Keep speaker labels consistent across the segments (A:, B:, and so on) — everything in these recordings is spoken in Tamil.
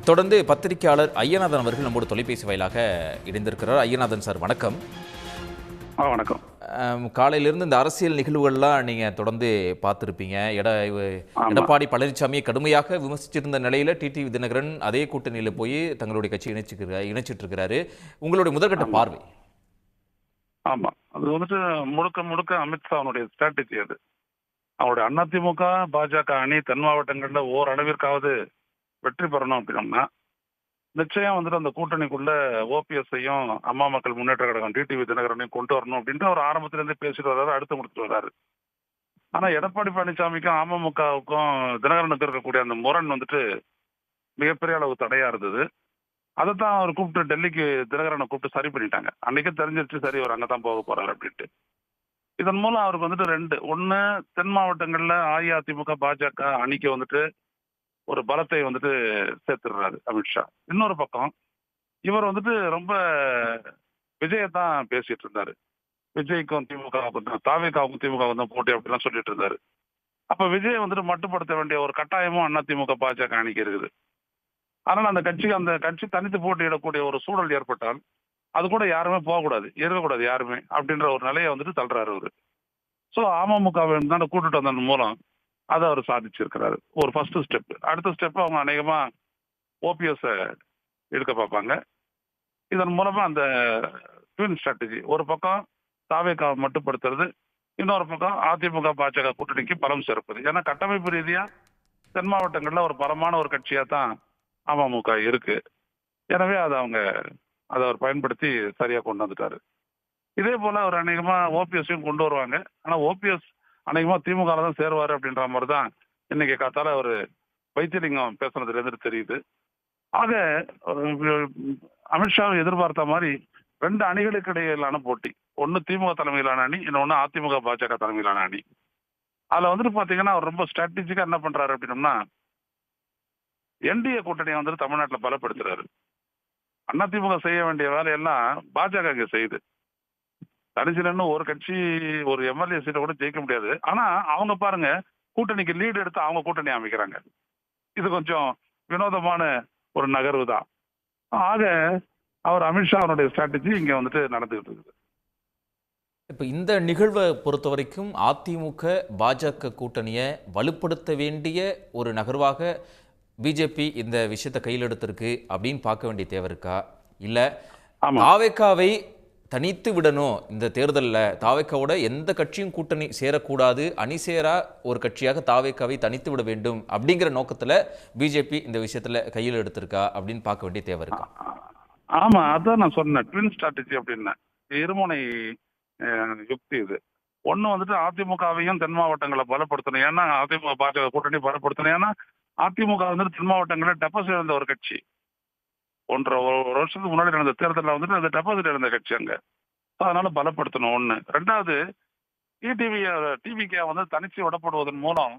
A: தொடர்ந்து பத்திரிகையாளர் ஐயநாதன் அவர்கள் நம்மோடு தொலைபேசி வாயிலாக இணைந்திருக்கிறார். ஐயநாதன் சார், வணக்கம்.
B: வணக்கம்.
A: காலையிலிருந்து இந்த அரசியல் நிகழ்வுகள்லாம் நீங்கள் தொடர்ந்து பார்த்துருப்பீங்க. எடப்பாடி பழனிசாமியை கடுமையாக விமர்சிச்சிருந்த நிலையில் டிடிவி தினகரன் அதே கூட்டணியில் போய் தங்களுடைய கட்சி இணைச்சிட்டு இருக்கிறாரு. உங்களுடைய முதற்கட்ட பார்வை?
B: ஆமா, அது வந்துட்டு முழுக்க முழுக்க அமித்ஷா அவனுடைய ஸ்ட்ராட்டஜி. அது அவனுடைய அதிமுக பாஜக அணி தென் மாவட்டங்கள்ல ஓரளவிற்காவது வெற்றி பெறணும் அப்படின்னோம்னா நிச்சயம் வந்துட்டு அந்த கூட்டணிக்குள்ள ஓபிஎஸ்ஐயும் அம்மா மக்கள் முன்னேற்ற கழகம் டிடிவி தினகரனையும் கொண்டு வரணும் அப்படின்ட்டு அவர் ஆரம்பத்திலிருந்தே பேசிட்டு வர்றாரு, அடுத்து முடிச்சுட்டு வர்றாரு. ஆனா எடப்பாடி பழனிசாமிக்கும் அமமுகவுக்கும் தினகரனுக்கு இருக்கக்கூடிய அந்த முரண் வந்துட்டு மிகப்பெரிய அளவு தடையா இருந்தது. அதைத்தான் அவர் கூப்பிட்டு டெல்லிக்கு தினகரனை கூப்பிட்டு சரி பண்ணிட்டாங்க. அன்னைக்கே தெரிஞ்சிருச்சு, சரி அவர் அங்கதான் போக போறாரு அப்படின்ட்டு. இதன் மூலம் அவருக்கு வந்துட்டு ஒண்ணு தென் மாவட்டங்கள்ல அஇஅதிமுக பாஜக அணிக்கு வந்துட்டு ஒரு பலத்தை வந்துட்டு சேர்த்துடுறாரு அமித்ஷா. இன்னொரு பக்கம் இவர் வந்துட்டு ரொம்ப விஜயத்தான் பேசிட்டு இருந்தாரு. விஜய்க்கும் திமுகவுக்கும் தாவேக்காவுக்கும் திமுகவுக்கும் தான் போட்டி அப்படிலாம் சொல்லிட்டு இருந்தாரு. அப்ப விஜய் வந்துட்டு மட்டுப்படுத்த வேண்டிய ஒரு கட்டாயமும் அதிமுக பாஜக அணிக்கு இருக்குது. அதனால அந்த கட்சி தனித்து போட்டியிடக்கூடிய ஒரு சூழல் ஏற்பட்டால் அது கூட யாருமே போகக்கூடாது, இருக்கக்கூடாது யாருமே அப்படின்ற ஒரு நிலையை வந்துட்டு தள்ளுறாரு அவரு. ஸோ அமமுகவை தான் கூட்டிட்டு வந்ததன் மூலம் அதை அவர் சாதிச்சிருக்கிறாரு. ஒரு ஃபர்ஸ்ட் ஸ்டெப். அடுத்த ஸ்டெப் அவங்க அநேகமா ஓபிஎஸ் எடுக்க பார்ப்பாங்க. இதன் மூலமா அந்த ட்வின் ஸ்ட்ராட்டஜி, ஒரு பக்கம் தாவேக்காவை மட்டுப்படுத்துறது, இன்னொரு பக்கம் அதிமுக பாஜக கூட்டணிக்கு பலம் சேர்ப்பது. ஏன்னா கட்டமைப்பு ரீதியா தென் மாவட்டங்கள்ல ஒரு பலமான ஒரு கட்சியா தான் அமமுக இருக்கு. எனவே அதை அவர் பயன்படுத்தி சரியா கொண்டு வந்துட்டாரு. இதே போல அவர் அநேகமா ஓபிஎஸ்ஸையும் கொண்டு வருவாங்க. ஆனா ஓபிஎஸ் அநேகமா திமுக தான் சேருவாரு அப்படின்ற மாதிரி தான் இன்னைக்கு காத்தால அவர் வைத்தியலிங்கம் பேசுனதுல இருந்து தெரியுது. ஆக அமித்ஷா எதிர்பார்த்த மாதிரி ரெண்டு அணிகளுக்கு இடையிலான போட்டி, ஒன்னு திமுக தலைமையிலான அணி, இன்னொன்னு அதிமுக பாஜக தலைமையிலான அணி. அதுல வந்துட்டு பாத்தீங்கன்னா அவர் ரொம்ப ஸ்ட்ராட்டஜிக்கா என்ன பண்றாரு அப்படின்னோம்னா என்டிஏ கூட்டணியை வந்துட்டு தமிழ்நாட்டில் பலப்படுத்துறாரு. அதிமுக செய்ய வேண்டிய வேலையெல்லாம் பாஜக இங்க செய்யுது. தனிச்சிலன்னு ஒரு கட்சி ஒரு எம்எல்ஏ சீட்டை கூட ஜெயிக்க முடியாது. ஆனா அவங்க பாருங்க, கூட்டணிக்கு லீடு எடுத்து அவங்க கூட்டணி அமைக்கிறாங்க. இது கொஞ்சம் வினோதமான ஒரு நகர்வு தான். ஆக அவர் அமித்ஷா அவருடைய ஸ்ட்ராட்டஜி இங்க வந்துட்டு நடந்துகிட்டு இருக்குது.
A: இப்போ இந்த நிகழ்வை பொறுத்த வரைக்கும் அதிமுக பாஜக கூட்டணியை வலுப்படுத்த வேண்டிய ஒரு நகர்வாக பிஜேபி இந்த விஷயத்தை கையில் எடுத்திருக்கு அப்படின்னு பார்க்க வேண்டிய தேவை இருக்கா? இல்லை தாவேக்காவை தனித்து விடணும், இந்த தேர்தலில் தாவேக்காவோட எந்த கட்சியும் கூட்டணி சேரக்கூடாது, அணி சேரா ஒரு கட்சியாக தாவேக்காவை தனித்து விட வேண்டும் அப்படிங்கிற நோக்கத்தில் பிஜேபி இந்த விஷயத்தில் கையில் எடுத்திருக்கா அப்படின்னு பார்க்க வேண்டிய தேவை இருக்கா?
B: ஆமா, அதான் நான் சொன்னேன், ட்வின் ஸ்ட்ராட்டஜி அப்படின்னு. இருமுனை யுக்தி இது. ஒன்னு வந்துட்டு அதிமுகவையும் தென் மாவட்டங்களை பலப்படுத்தணும். ஏன்னா அதிமுக பாஜக கூட்டணி பலப்படுத்தணும். ஏன்னா அதிமுக வந்துட்டு தென் மாவட்டங்களில் டெபாசிட் இழந்த ஒரு கட்சி. ஒரு வருஷத்துக்கு முன்னாடி நடந்த தேர்தலில் வந்துட்டு அந்த டெபாசிட் இழந்த கட்சி அங்க. அதனால பலப்படுத்தணும் ஒண்ணு. ரெண்டாவது, டிவிகே வந்து தனிச்சு விடப்படுவதன் மூலம்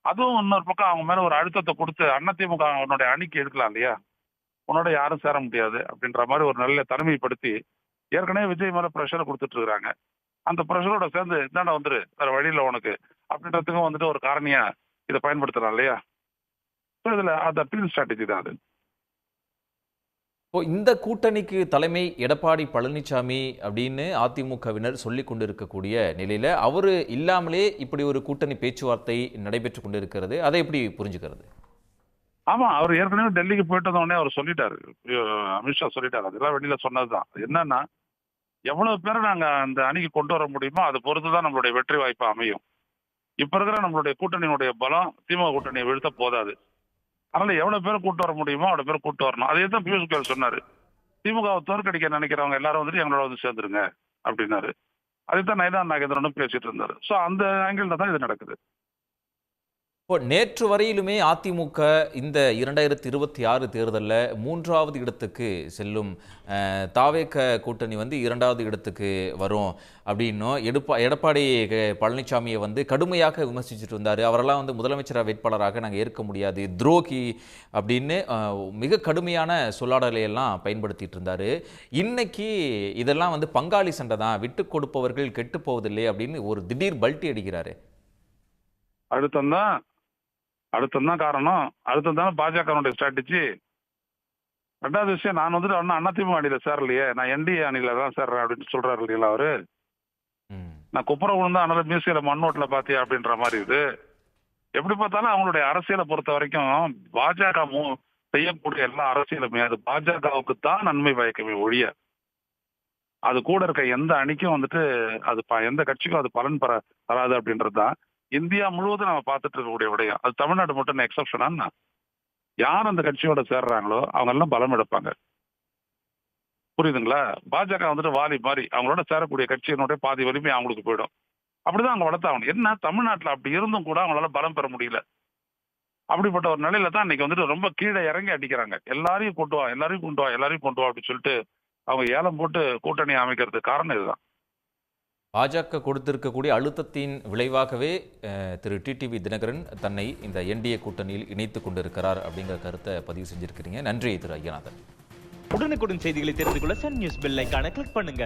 B: அதுவும் இன்னொரு பக்கம் அவங்க மேல ஒரு அழுத்தத்தை கொடுத்து அதிமுக அவனுடைய அணிக்கு எடுக்கலாம் இல்லையா, உன்னோட யாரும் சேர முடியாது அப்படின்ற மாதிரி ஒரு நல்ல தனிமைப்படுத்தி ஏற்கனவே விஜய் மேல ப்ரெஷரை கொடுத்துட்டு இருக்காங்க. அந்த ப்ரெஷரோட சேர்ந்து இந்தாண்ட வந்துரு, வேற வழியில உனக்கு அப்படின்றதுக்கும் வந்துட்டு ஒரு காரணியா இதை பயன்படுத்தலாம் இல்லையா. இதுல அந்த ட்வின் ஸ்ட்ராட்டஜி தான் அது.
A: இப்போ இந்த கூட்டணிக்கு தலைமை எடப்பாடி பழனிசாமி அப்படின்னு அதிமுகவினர் சொல்லி கொண்டு இருக்கக்கூடிய நிலையில அவரு இல்லாமலே இப்படி ஒரு கூட்டணி பேச்சுவார்த்தை நடைபெற்று கொண்டு இருக்கிறது, அதை எப்படி புரிஞ்சுக்கிறது?
B: ஆமா, அவர் ஏற்கனவே டெல்லிக்கு போயிட்டு வந்தோடனே அவர் சொல்லிட்டாரு, அமித்ஷா சொல்லிட்டாரு, அதெல்லாம் வெளியில சொன்னதுதான். என்னன்னா, எவ்வளவு பேரை நாங்க அந்த அணிக்கு கொண்டு வர முடியுமோ அதை பொறுத்துதான் நம்மளுடைய வெற்றி வாய்ப்பு அமையும். இப்ப இருக்கிற நம்மளுடைய கூட்டணியினுடைய பலம் திமுக கூட்டணியை வீழ்த்த போதாது. அதனால எவ்வளவு பேரை கூட்டு வர முடியுமோ அவ்வளவு பேரை கூட்டு வரணும். அதே தான் பியூஷ் கோயல் சொன்னாரு. திமுகவை தோற்கடிக்க நினைக்கிறவங்க எல்லாரும் வந்துட்டு எங்களோட வந்து சேர்ந்துருங்க அப்படின்னாரு. அதைத்தான் நயனார் நாகேந்திரனும் பேசிட்டு இருந்தாரு. சோ அந்த ஆங்கிள் தான் இது நடக்குது.
A: இப்போ நேற்று வரையிலுமே அதிமுக இந்த 2026 தேர்தலில் 3வது இடத்துக்கு செல்லும், தாவேக கூட்டணி வந்து 2வது இடத்துக்கு வரும் அப்படின்னும் எடப்பாடி பழனிசாமியை வந்து கடுமையாக விமர்சிச்சுட்டு இருந்தார். அவரெல்லாம் வந்து முதலமைச்சர் வேட்பாளராக நாங்கள் ஏற்க முடியாது, துரோகி அப்படின்னு மிக கடுமையான சொல்லாடலையெல்லாம் பயன்படுத்திட்டு இருந்தார். இன்னைக்கு இதெல்லாம் வந்து பங்காளி சண்டை தான், விட்டு கொடுப்பவர்கள் கெட்டு போவதில்லை அப்படின்னு ஒரு திடீர் பல்ட்டி அடிக்கிறாரு.
B: அடுத்ததான் காரணம். அடுத்ததான் பாஜகனுடைய ஸ்ட்ராட்டஜி ரெண்டாவது விஷயம், நான் வந்துட்டு ஒன்னும் அதிமுக அணியில சேரலையே, நான் என்டிஏ அணியில தான் சேர்றேன் அப்படின்னு சொல்றாரு இல்லைங்களா அவரு.
A: ம்.
B: நான் குப்புற விழுந்தா அதனால மியூசியில மண்ணோட்டில பாத்தியா அப்படின்ற மாதிரி இது. எப்படி பார்த்தாலும் அவங்களுடைய அரசியலை பொறுத்த வரைக்கும் பாஜக செய்யக்கூடிய எல்லா அரசியலுமே அது பாஜகவுக்கு தான் நன்மை பயக்கவே ஒழிய அது கூட இருக்க எந்த அணிக்கும் வந்துட்டு அது எந்த கட்சிக்கும் அது பலன் தராது அப்படின்றது தான் இந்தியா முழுவதும் நம்ம பார்த்துட்டு இருக்கக்கூடிய விடயம். அது தமிழ்நாடு மட்டும் எக்ஸப்ஷனா? யார் அந்த கட்சியோட சேர்றாங்களோ அவங்க எல்லாம் பலம் எடுப்பாங்க. புரியுதுங்களா? பாஜக வந்துட்டு வாலி மாதிரி அவங்களோட சேரக்கூடிய கட்சியினுடைய பாதி வலிமை அவங்களுக்கு போயிடும். அப்படிதான் அவங்க வளர்த்தாகணும். என்ன தமிழ்நாட்டுல அப்படி இருந்தும் கூட அவங்களால பலம் பெற முடியல. அப்படிப்பட்ட ஒரு நிலையில தான் இன்னைக்கு வந்துட்டு ரொம்ப கீழே இறங்கி அடிக்கிறாங்க. எல்லாரையும் கொண்டு வா, எல்லாரையும் கொண்டு வா, எல்லாரையும் கொண்டு வா அப்படின்னு சொல்லிட்டு அவங்க ஏலம் போட்டு கூட்டணி அமைக்கிறதுக்கு காரணம் இதுதான்.
A: பாஜக கொடுத்திருக்கக்கூடிய அழுத்தத்தின் விளைவாகவே திரு டிடிவி தினகரன் தன்னை இந்த என்டிஏ கூட்டணியில் இணைத்துக் கொண்டிருக்கிறார் அப்படிங்கிற கருத்தை பதிவு செஞ்சிருக்கிறீங்க. நன்றி திரு ஐயநாதன்.
C: உடனுக்குடன் செய்திகளை தெரிந்து கொள்ள சன் நியூஸ் பெல் ஐகானை கிளிக் பண்ணுங்க.